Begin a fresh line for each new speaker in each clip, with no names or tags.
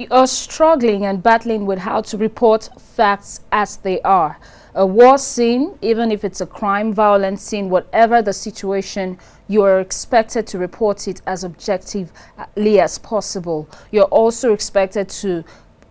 We are struggling and battling with how to report facts as they are. A war scene, even if it's a crime, violent scene, whatever the situation, you are expected to report it as objectively as possible. You're also expected to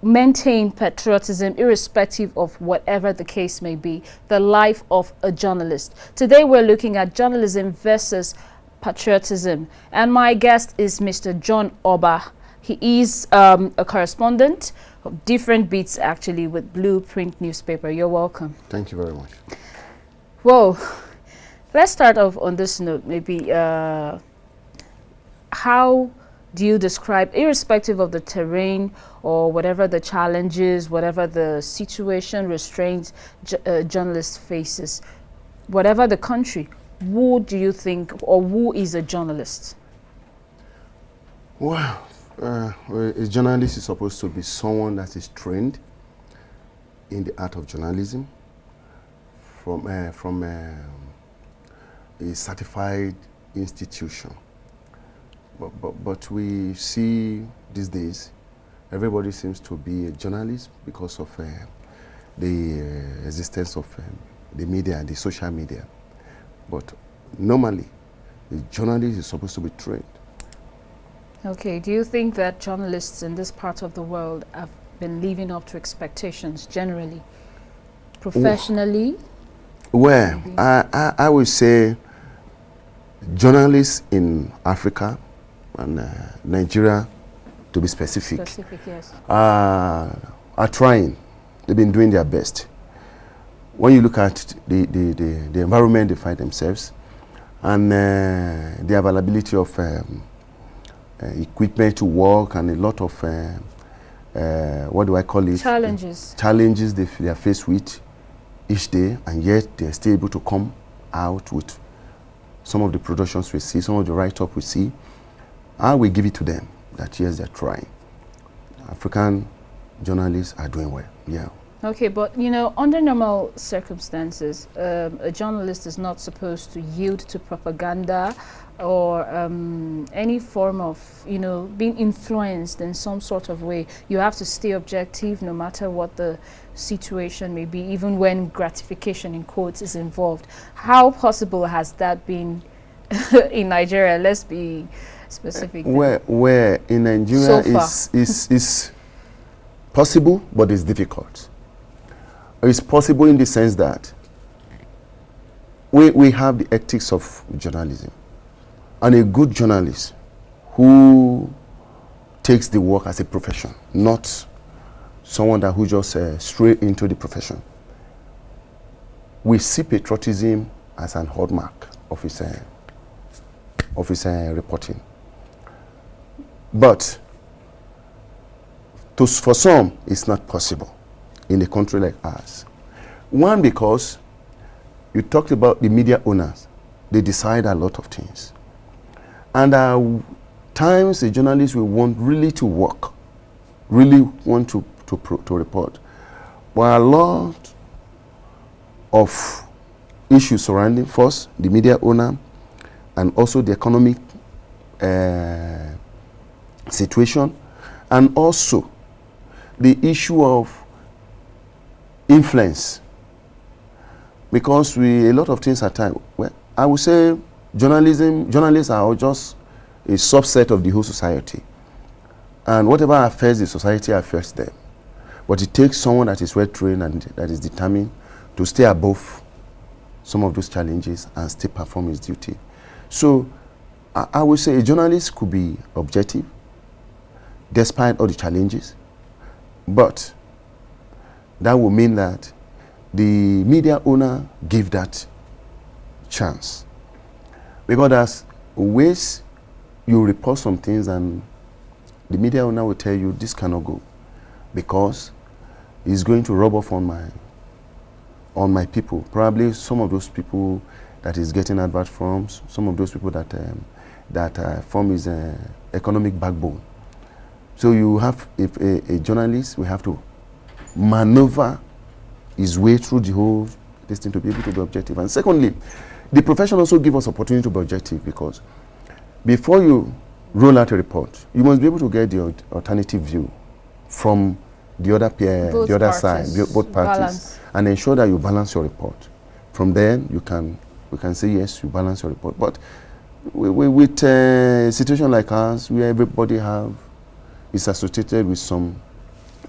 maintain patriotism irrespective of whatever the case may be, the life of a journalist. Today we're looking at journalism versus patriotism, and my guest is Mr. John Oba. He is a correspondent of different beats actually with Blueprint newspaper. You're welcome.
Thank you very much.
Well, let's start off on this note. Maybe how do you describe, irrespective of the terrain or whatever the challenges, whatever the situation restraints journalists faces, whatever the country, who do you think, or who is a journalist?
Well, a journalist is supposed to be someone that is trained in the art of journalism from a certified institution. But we see these days everybody seems to be a journalist because of the existence of the media and the social media. But normally, the journalist is supposed to be trained.
Okay, do you think that journalists in this part of the world have been living up to expectations generally, professionally?
Well, I would say journalists in Africa and Nigeria, to be specific,
Yes.
are trying. They've been doing their best. When you look at the environment they find themselves and the availability of equipment to work and a lot of what do I call it? Challenges they are faced with each day, and yet they're still able to come out with some of the productions we see, some of the write-up we see. I will give it to them that yes, they're trying. African journalists are doing well, yeah.
Okay, but you know, under normal circumstances, a journalist is not supposed to yield to propaganda or any form of, you know, being influenced in some sort of way. You have to stay objective no matter what the situation may be, even when gratification in quotes is involved. How possible has that been in Nigeria? Let's be specific.
Where in Nigeria is possible, but it's difficult. It's possible in the sense that we have the ethics of journalism. And a good journalist who takes the work as a profession, not someone that who just straight into the profession. We see patriotism as an hallmark of his reporting. But for some, it's not possible in a country like ours. One, because you talked about the media owners. They decide a lot of things. And times the journalists will want really to work, really want to report. But a lot of issues surrounding first the media owner and also the economic situation, and also the issue of influence, because a lot of things at times, well, I would say journalists are just a subset of the whole society, and whatever affects the society affects them. But it takes someone that is well trained and that is determined to stay above some of those challenges and still perform his duty. So I would say a journalist could be objective despite all the challenges, but that would mean that the media owner give that chance. Because there's ways you report some things and the media owner will tell you this cannot go because it's going to rub off on my people. Probably some of those people that is getting advert from, some of those people that form his economic backbone. So you have, if a journalist will have to maneuver his way through the whole this thing to be able to be objective. And secondly, the profession also gives us opportunity to be objective, because before you roll out a report, you must be able to get the alternative view from the other peer,
Both
the other
parties.
side, both parties,
Balance.
and ensure that you balance your report. From there, we can say yes, you balance your report. But with a situation like ours, where everybody is associated with some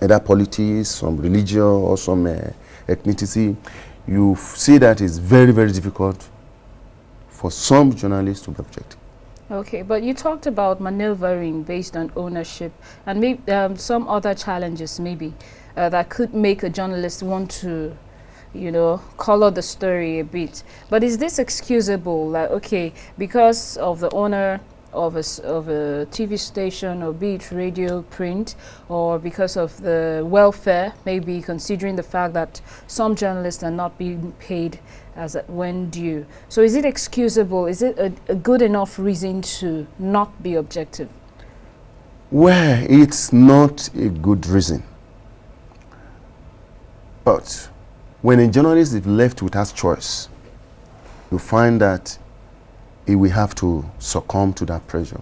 either politics, some religion, or some ethnicity, you see that it's very, very difficult for some journalists to be objective.
Okay, but you talked about maneuvering based on ownership and maybe some other challenges maybe that could make a journalist want to, you know, color the story a bit. But is this excusable? Like, okay, because of the owner of a TV station, or be it radio, print, or because of the welfare, maybe considering the fact that some journalists are not being paid as when due. So is it excusable? Is it a good enough reason to not be objective?
Well, it's not a good reason. But when a journalist is left without choice, you find that he will have to succumb to that pressure.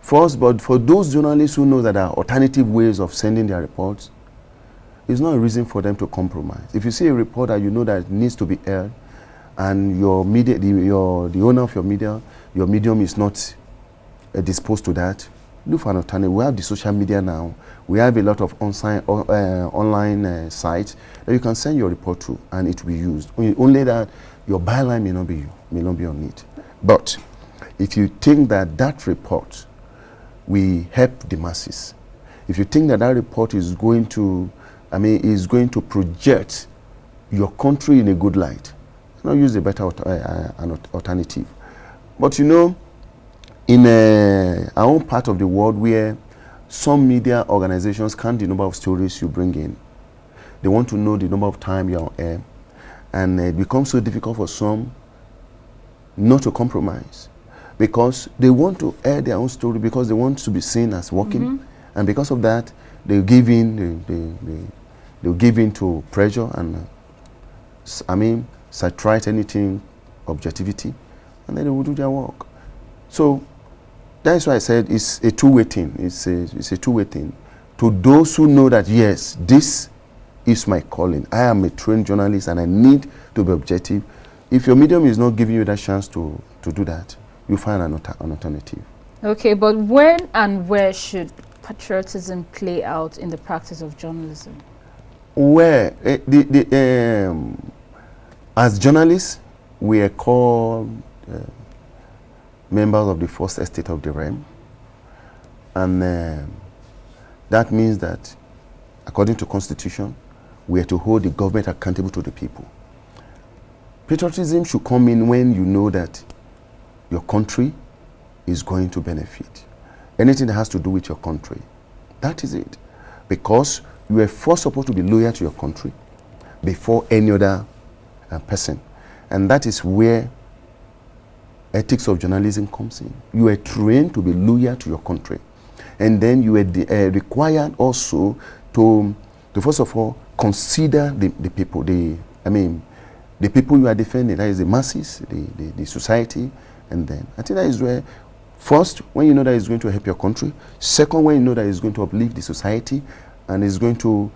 First, but for those journalists who know that there are alternative ways of sending their reports, it's not a reason for them to compromise. If you see a report that you know that it needs to be aired, and your media, the owner of your medium is not disposed to that, look for an alternative. We have the social media now. We have a lot of online sites that you can send your report to, and it will be used. Only that your byline may not be on it. But if you think that that report will help the masses, if you think that that report is going to project your country in a good light, not use a better alternative. But you know, in our own part of the world where some media organizations count the number of stories you bring in, they want to know the number of time you're on air, and it becomes so difficult for some not to compromise because they want to air their own story because they want to be seen as working, and because of that, they give in. They'll give in to pressure and, satirize anything, objectivity, and then they will do their work. So that's why I said it's a two-way thing. It's a two-way thing. To those who know that, yes, this is my calling. I am a trained journalist and I need to be objective. If your medium is not giving you that chance to do that, you find an alternative. Okay,
but when and where should patriotism play out in the practice of journalism?
Where as journalists, we are called members of the first estate of the realm, and that means that, according to Constitution, we are to hold the government accountable to the people. Patriotism should come in when you know that your country is going to benefit. Anything that has to do with your country, that is it, because you are first supposed to be loyal to your country before any other person. And that is where ethics of journalism comes in. You are trained to be loyal to your country. And then you are required also to first of all consider the people, the people you are defending, that is the masses, the society. And then I think that is where, first, when you know that it's going to help your country. Second, when you know that it's going to uplift the society, and it's going to,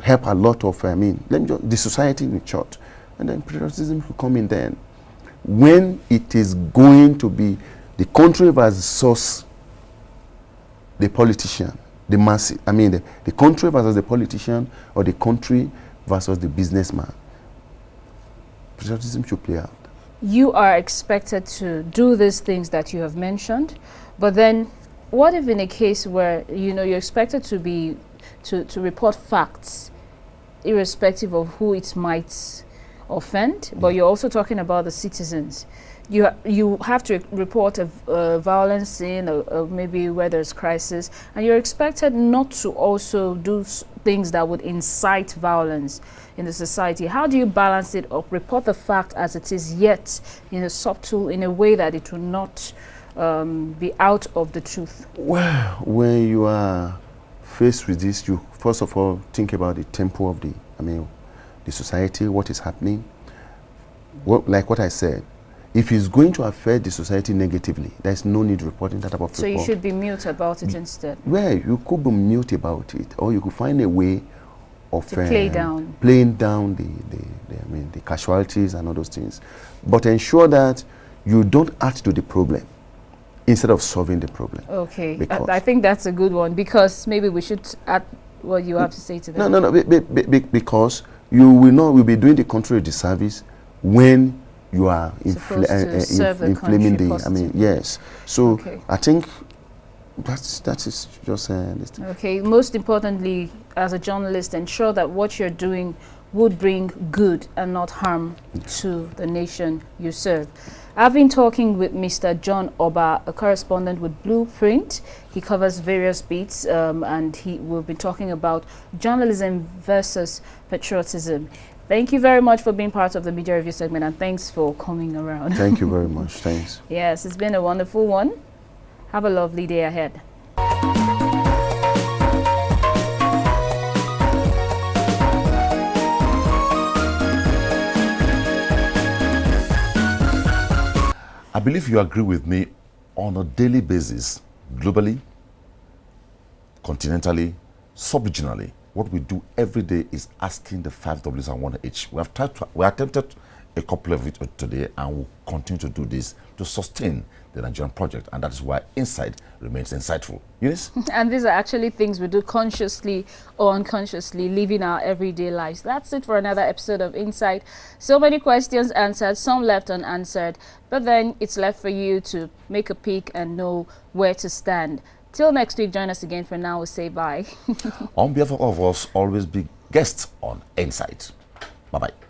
help a lot of, the society in the church. And then patriotism will come in then. When it is going to be the country versus the politician, the masses, the country versus the politician, or the country versus the businessman. Patriotism should play out.
You are expected to do these things that you have mentioned, but then what if in a case where you're expected to report facts, irrespective of who it might offend, but you're also talking about the citizens. You have to report a violence scene, or maybe where there's crisis, and you're expected not to also do things that would incite violence in the society. How do you balance it up? Report the fact as it is, yet subtle, in a way that it will not be out of the truth.
Well, when you are faced with this, you first of all think about the tempo of the society, what is happening. Like what I said, if it's going to affect the society negatively, there's no need reporting that type of
So
report.
you should be mute about it instead.
Well, you could be mute about it, or you could find a way of
playing
down the casualties and all those things, but ensure that you don't add to the problem instead of solving the problem.
Okay, I think that's a good one, because maybe we should add what you have to say to that.
No, because you will be doing the country a disservice when you are inflaming the. I mean, yes. So
okay.
I think that is just this thing.
Okay. Most importantly, as a journalist, ensure that what you're doing would bring good and not harm to the nation you serve. I've been talking with Mr. John Oba, a correspondent with Blueprint. He covers various beats, and we'll be talking about journalism versus patriotism. Thank you very much for being part of the Media Review segment, and thanks for coming around.
Thank you very much. Thanks.
Yes, it's been a wonderful one. Have a lovely day ahead.
I believe you agree with me. On a daily basis, globally, continentally, sub-regionally, what we do every day is asking the 5 Ws and 1 H. We attempted a couple of it today, and we'll continue to do this to sustain the Nigerian project, and that is why Insight remains insightful. Eunice?
And these are actually things we do consciously or unconsciously, living our everyday lives. That's it for another episode of Insight. So many questions answered, some left unanswered, but then it's left for you to make a pick and know where to stand. Till next week, join us again. For now, we'll say bye.
On behalf of us, always be guests on Insight. Bye-bye.